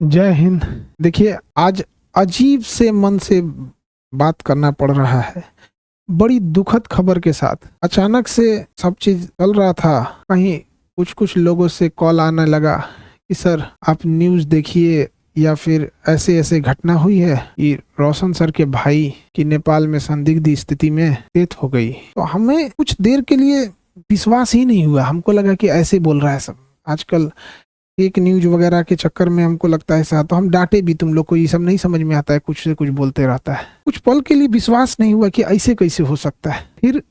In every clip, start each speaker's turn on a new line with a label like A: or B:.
A: जय हिंद। देखिए, आज अजीब से मन से बात करना पड़ रहा है। बड़ी दुखद खबर के साथ अचानक से सब चीज चल रहा था। कहीं कुछ लोगों से कॉल आने लगा कि सर आप न्यूज़ देखिए, या फिर ऐसे ऐसे घटना हुई है कि रोशन सर के भाई की नेपाल में संदिग्ध स्थिति में डेथ हो गई। तो हमें कुछ देर के लिए विश्वास ही नहीं हुआ। हमको लगा कि ऐसे बोल रहा है सब। आजकल एक न्यूज वगैरह के चक्कर में हमको लगता है ऐसा, तो हम डांटे भी, तुम लोग को ये सब नहीं समझ में आता है, कुछ से कुछ बोलते रहता है। कुछ पल के लिए विश्वास नहीं हुआ कि ऐसे कैसे हो सकता है। फिर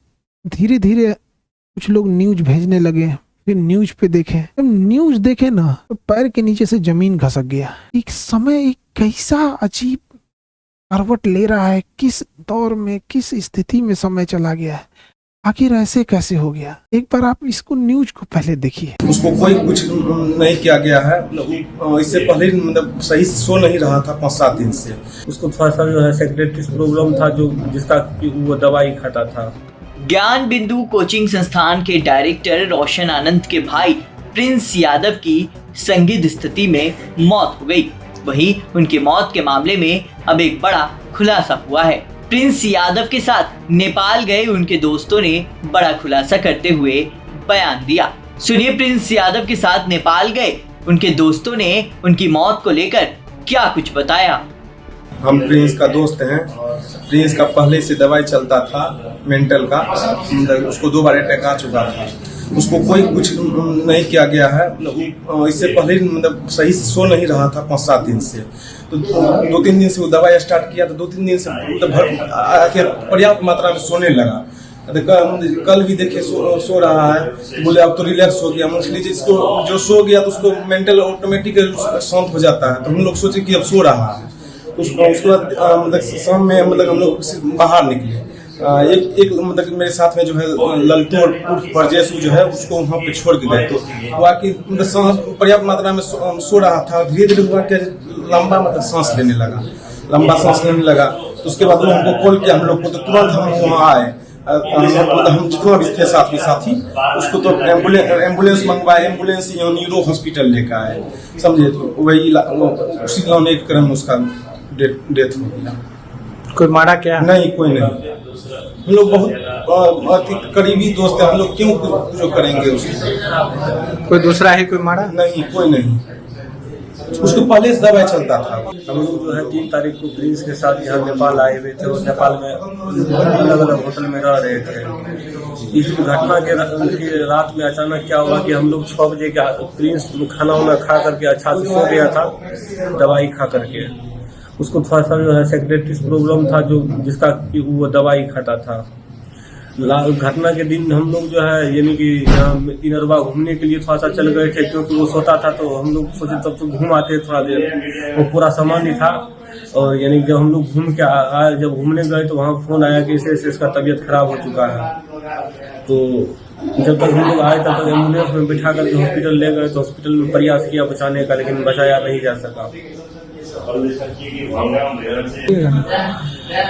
A: धीरे धीरे कुछ लोग न्यूज भेजने लगे, फिर न्यूज पे देखे, जब न्यूज देखे ना तो पैर के नीचे से जमीन खसक गया। एक समय एक कैसा अजीब करवट ले रहा है, किस दौर में, किस स्थिति में समय चला गया है, आखिर ऐसे कैसे हो गया। एक बार आप इसको न्यूज को पहले देखिए।
B: उसको कोई कुछ नहीं किया गया है। इससे पहले मतलब सही से सो नहीं रहा था 5-7 दिन से।
C: उसको थोड़ा सा जो है सेक्रेटरी प्रॉब्लम था, जो जिसका वो दवाई खाता था।
D: ज्ञान बिंदु कोचिंग संस्थान के डायरेक्टर रोशन आनंद के भाई प्रिंस यादव की संदिग्ध स्थिति में मौत हो गई। वहीं उनकी मौत के मामले में अब एक बड़ा खुलासा हुआ है। प्रिंस यादव के साथ नेपाल गए उनके दोस्तों ने बड़ा खुलासा करते हुए बयान दिया। सुनिए, प्रिंस यादव के साथ नेपाल गए उनके दोस्तों ने उनकी मौत को लेकर क्या कुछ बताया।
B: हम प्रिंस का दोस्त हैं। प्रिंस का पहले से दवाई चलता था मेंटल का, उसको 2 बार अटैक आ चुका था। उसको कोई कुछ नहीं किया गया है। इससे पहले मतलब सही से सो नहीं रहा था 5-7 दिन से। तो 2-3 दिन से वो दवाई स्टार्ट किया, तो 2-3 दिन से मतलब पर्याप्त मात्रा में सोने लगा। कल भी देखे सो रहा है, तो बोले अब तो रिलैक्स हो गया। इसको जो सो गया तो उसको मेंटल ऑटोमेटिक शांत हो जाता है। तो हम लोग सोचे कि अब सो रहा है। उसके बाद मतलब शाम में मतलब हम लोग बाहर निकले। एक मतलब मेरे साथ में जो है ललटू और परजेश जो है उसको वहाँ पे छोड़ के गए। तो बाकी मतलब पर्याप्त मात्रा में सो रहा था। धीरे धीरे लंबा मतलब सांस लेने लगा, तो उसके बाद हमको कॉल किया हम लोग को, तो तुरंत हम वहाँ आए। हम जितना भी थे साथ में साथी, उसको तो एम्बुलेंस मंगवाए, एम्बुलेंस न्यूरो हॉस्पिटल लेकर आए, समझे। तो वही उसी एक क्रम में उसका डेथ हो गया।
C: कोई मारा क्या?
B: नहीं, कोई नहीं। हम लोग बहुत करीबी दोस्त हैं। हम लोग क्यों जो करेंगे उसको?
C: कोई दूसरा है कोई मारा?
B: नहीं, कोई नहीं। उसको पहले से दवाई चलता था।
C: हम लोग जो है 3 तारीख को प्रिंस के साथ यहाँ नेपाल आए हुए थे और नेपाल में अलग अलग होटल में रह रहे थे। इस घटना के रात में अचानक क्या हुआ कि हम लोग 6 बजे का प्रिंस खाना वाना खा करके अच्छा से सो गया था, दवाई खा करके। उसको थोड़ा सा जो है सेक्रेटरी प्रॉब्लम था, जो जिसका वो दवाई खाता था। घटना के दिन हम लोग जो है यानी कि इनरवा घूमने के लिए थोड़ा सा चल गए थे, क्योंकि वो सोता था। तो हम लोग सोचे तब तो घूम आते थोड़ा देर। वो पूरा सामान ही था। और यानी जब हम लोग घूम के आए, जब घूमने गए तो वहाँ फोन आया कि इसे इसका तबीयत खराब हो चुका है। तो जब तक हम लोग आए तब तक एम्बुलेंस में बिठा करके हॉस्पिटल ले गए। तो हॉस्पिटल में प्रयास किया बचाने का, लेकिन बचाया नहीं जा सका।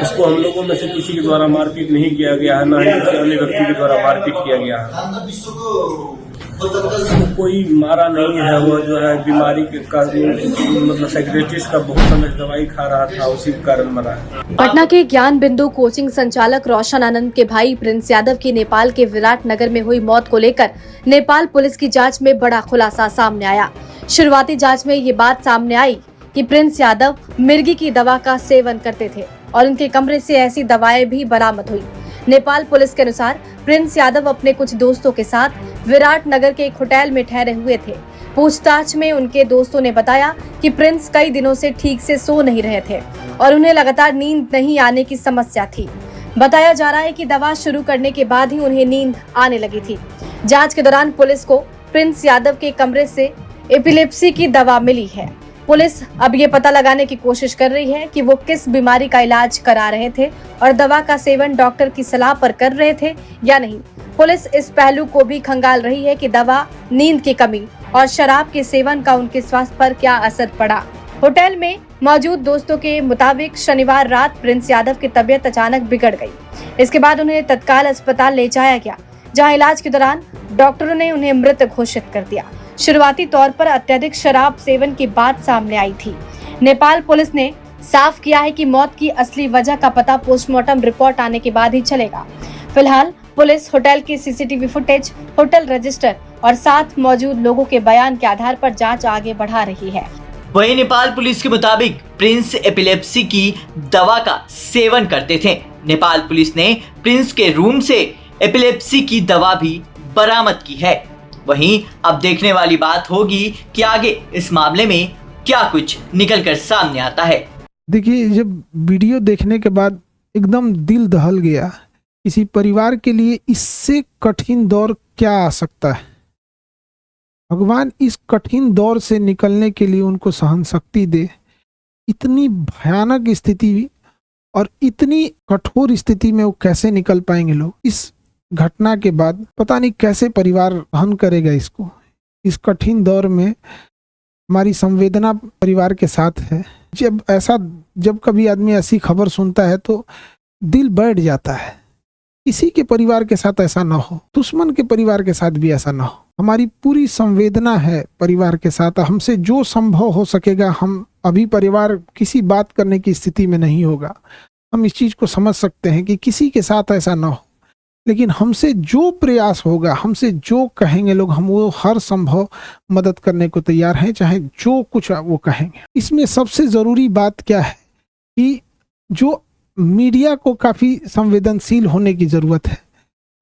C: उसको हम लोगों में से किसी के द्वारा मारपीट नहीं किया गया है, ना ही किसी अन्य व्यक्ति के द्वारा मारपीट किया गया है। कोई मारा नहीं है। वो जो है बीमारी के मतलब सेक्रेटरी का बहुत समय दवाई खा रहा था, उसी के कारण मरा है।
E: पटना के ज्ञान बिंदु कोचिंग संचालक रोशन आनंद के भाई प्रिंस यादव की नेपाल के विराट नगर में हुई मौत को लेकर नेपाल पुलिस की जांच में बड़ा खुलासा सामने आया। शुरुआती जांच में ये बात सामने आई कि प्रिंस यादव मिर्गी की दवा का सेवन करते थे और उनके कमरे से ऐसी दवाएं भी बरामद हुई। नेपाल पुलिस के अनुसार प्रिंस यादव अपने कुछ दोस्तों के साथ विराट नगर के एक होटल में ठहरे हुए थे। पूछताछ में उनके दोस्तों ने बताया कि प्रिंस कई दिनों से ठीक से सो नहीं रहे थे और उन्हें लगातार नींद नहीं आने की समस्या थी। बताया जा रहा है कि दवा शुरू करने के बाद ही उन्हें नींद आने लगी थी। जाँच के दौरान पुलिस को प्रिंस यादव के कमरे से एपिलेप्सी की दवा मिली है। पुलिस अब ये पता लगाने की कोशिश कर रही है कि वो किस बीमारी का इलाज करा रहे थे और दवा का सेवन डॉक्टर की सलाह पर कर रहे थे या नहीं। पुलिस इस पहलू को भी खंगाल रही है कि दवा, नींद की कमी और शराब के सेवन का उनके स्वास्थ्य पर क्या असर पड़ा। होटल में मौजूद दोस्तों के मुताबिक शनिवार रात प्रिंस यादव की तबीयत अचानक बिगड़ गई। इसके बाद उन्हें तत्काल अस्पताल ले जाया गया, जहाँ इलाज के दौरान डॉक्टरों ने उन्हें मृत घोषित कर दिया। शुरुआती तौर पर अत्यधिक शराब सेवन की बात सामने आई थी। नेपाल पुलिस ने साफ किया है कि मौत की असली वजह का पता पोस्टमार्टम रिपोर्ट आने के बाद ही चलेगा। फिलहाल पुलिस होटल की सीसीटीवी फुटेज, होटल रजिस्टर और साथ मौजूद लोगों के बयान के आधार पर जांच आगे बढ़ा रही है।
D: वहीं नेपाल पुलिस के मुताबिक प्रिंस एपिलेप्सी की दवा का सेवन करते थे। नेपाल पुलिस ने प्रिंस के रूम से एपिलेप्सी की दवा भी बरामद की है। वहीं अब देखने वाली बात होगी कि आगे इस मामले में क्या कुछ निकलकर सामने आता है।
A: देखिए, जब वीडियो देखने के बाद एकदम दिल दहल गया। किसी परिवार के लिए इससे कठिन दौर क्या आ सकता है। भगवान इस कठिन दौर से निकलने के लिए उनको सहन शक्ति दे। इतनी भयानक स्थिति और इतनी कठोर स्थिति में वो कैसे निकल पाएंगे लोग। इस घटना के बाद पता नहीं कैसे परिवार सहन करेगा इसको। इस कठिन दौर में हमारी संवेदना परिवार के साथ है। जब कभी आदमी ऐसी खबर सुनता है तो दिल बैठ जाता है। किसी के परिवार के साथ ऐसा ना हो, दुश्मन के परिवार के साथ भी ऐसा ना हो। हमारी पूरी संवेदना है परिवार के साथ। हमसे जो संभव हो सकेगा, हम अभी परिवार किसी बात करने की स्थिति में नहीं होगा। हम इस चीज को समझ सकते हैं कि किसी के साथ ऐसा ना हो, लेकिन हमसे जो प्रयास होगा, हमसे जो कहेंगे लोग, हम वो हर संभव मदद करने को तैयार हैं, चाहे जो कुछ वो कहेंगे। इसमें सबसे जरूरी बात क्या है कि जो मीडिया को काफी संवेदनशील होने की जरूरत है।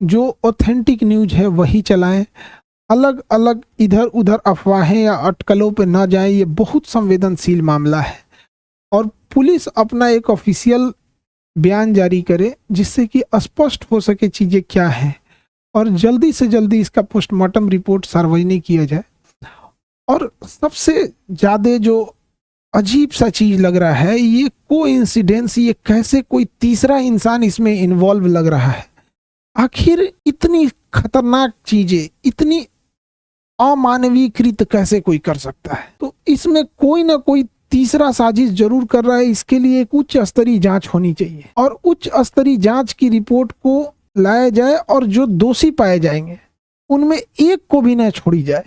A: जो ऑथेंटिक न्यूज है वही चलाएं। अलग अलग इधर उधर अफवाहें या अटकलों पे ना जाएं। ये बहुत संवेदनशील मामला है और पुलिस अपना एक ऑफिशियल बयान जारी करे जिससे कि स्पष्ट हो सके चीजें क्या हैं और जल्दी से जल्दी इसका पोस्टमार्टम रिपोर्ट सार्वजनिक किया जाए। और सबसे ज्यादा जो अजीब सा चीज लग रहा है, ये कोइंसिडेंस, ये कैसे कोई तीसरा इंसान इसमें इन्वॉल्व लग रहा है। आखिर इतनी खतरनाक चीजें, इतनी अमानवीकृत कैसे कोई कर सकता है। तो इसमें कोई ना कोई तीसरा साजिश जरूर कर रहा है। इसके लिए एक उच्च स्तरीय जांच होनी चाहिए और उच्च स्तरीय जांच की रिपोर्ट को लाया जाए और जो दोषी पाए जाएंगे उनमें एक को भी न छोड़ी जाए।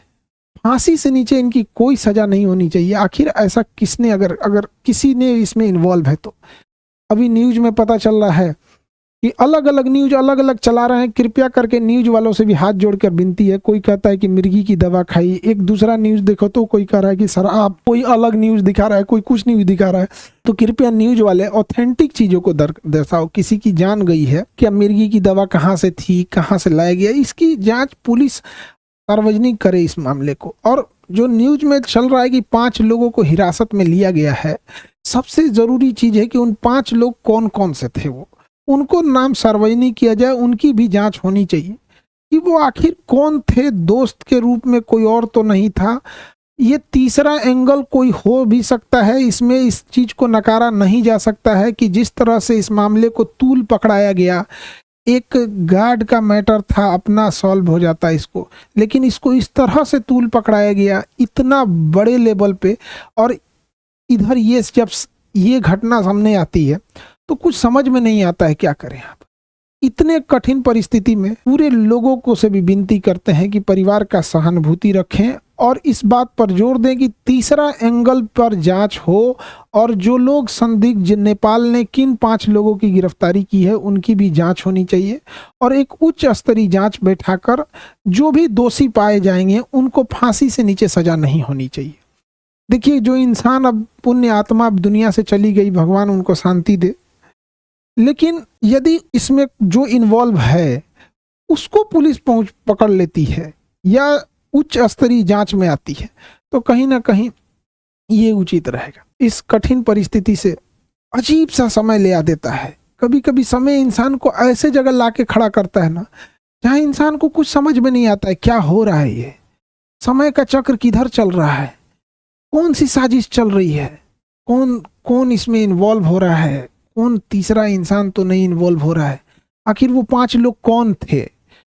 A: फांसी से नीचे इनकी कोई सजा नहीं होनी चाहिए। आखिर ऐसा किसने, अगर किसी ने इसमें इन्वॉल्व है तो। अभी न्यूज में पता चल रहा है कि अलग अलग न्यूज अलग अलग चला रहे हैं। कृपया करके न्यूज वालों से भी हाथ जोड़कर विनती है। कोई कहता है कि मिर्गी की दवा खाई, एक दूसरा न्यूज देखो तो कोई कह रहा है कि शराब, कोई अलग न्यूज दिखा रहा है, कोई कुछ न्यूज दिखा रहा है। तो कृपया न्यूज वाले ऑथेंटिक चीजों को दर्शाओ। किसी की जान गई है, क्या मिर्गी की दवा कहाँ से थी, कहाँ से लाया गया, इसकी जाँच पुलिस सार्वजनिक करे इस मामले को। और जो न्यूज में चल रहा है कि 5 लोगों को हिरासत में लिया गया है, सबसे जरूरी चीज है कि उन 5 लोग कौन कौन से थे, वो उनको नाम सार्वजनिक किया जाए। उनकी भी जांच होनी चाहिए कि वो आखिर कौन थे। दोस्त के रूप में कोई और तो नहीं था। ये तीसरा एंगल कोई हो भी सकता है इसमें। इस चीज को नकारा नहीं जा सकता है कि जिस तरह से इस मामले को तूल पकड़ाया गया, एक गार्ड का मैटर था, अपना सॉल्व हो जाता इसको, लेकिन इसको इस तरह से तूल पकड़ाया गया इतना बड़े लेवल पे। और इधर ये जब ये घटना सामने आती है तो कुछ समझ में नहीं आता है क्या करें आप। इतने कठिन परिस्थिति में पूरे लोगों को से भी विनती करते हैं कि परिवार का सहानुभूति रखें और इस बात पर जोर दें कि तीसरा एंगल पर जांच हो और जो लोग संदिग्ध, नेपाल ने किन 5 लोगों की गिरफ्तारी की है उनकी भी जांच होनी चाहिए और एक उच्च स्तरीय जांच बैठाकर जो भी दोषी पाए जाएंगे उनको फांसी से नीचे सजा नहीं होनी चाहिए। देखिए, जो इंसान अब पुण्य आत्मा अब दुनिया से चली गई, भगवान उनको शांति दे, लेकिन यदि इसमें जो इन्वॉल्व है उसको पुलिस पकड़ लेती है या उच्च स्तरीय जांच में आती है तो कहीं ना कहीं ये उचित रहेगा। इस कठिन परिस्थिति से अजीब सा समय ले आ देता है। कभी कभी समय इंसान को ऐसे जगह लाके खड़ा करता है ना, जहाँ इंसान को कुछ समझ में नहीं आता है क्या हो रहा है। ये समय का चक्र किधर चल रहा है, कौन सी साजिश चल रही है, कौन कौन इसमें इन्वॉल्व हो रहा है, कौन तीसरा इंसान तो नहीं इन्वॉल्व हो रहा है। आखिर वो 5 लोग कौन थे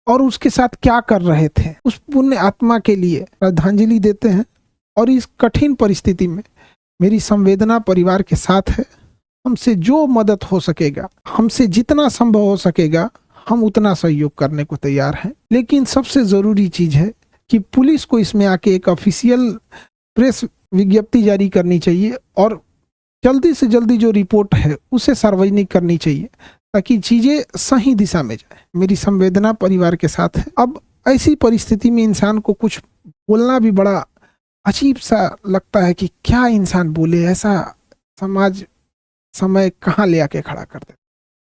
A: और उसके साथ क्या कर रहे थे। उस पुण्य आत्मा के लिए श्रद्धांजलि देते हैं और इस कठिन परिस्थिति में मेरी संवेदना परिवार के साथ है। हमसे जो मदद हो सकेगा, हमसे जितना संभव हो सकेगा, हम उतना सहयोग करने को तैयार हैं। लेकिन सबसे जरूरी चीज है कि पुलिस को इसमें आके एक ऑफिशियल प्रेस विज्ञप्ति जारी करनी चाहिए और जल्दी से जल्दी जो रिपोर्ट है उसे सार्वजनिक करनी चाहिए ताकि चीजें सही दिशा में जाए। मेरी संवेदना परिवार के साथ है। अब ऐसी परिस्थिति में इंसान को कुछ बोलना भी बड़ा अजीब सा लगता है कि क्या इंसान बोले, ऐसा समाज समय कहाँ ले आके खड़ा कर देता।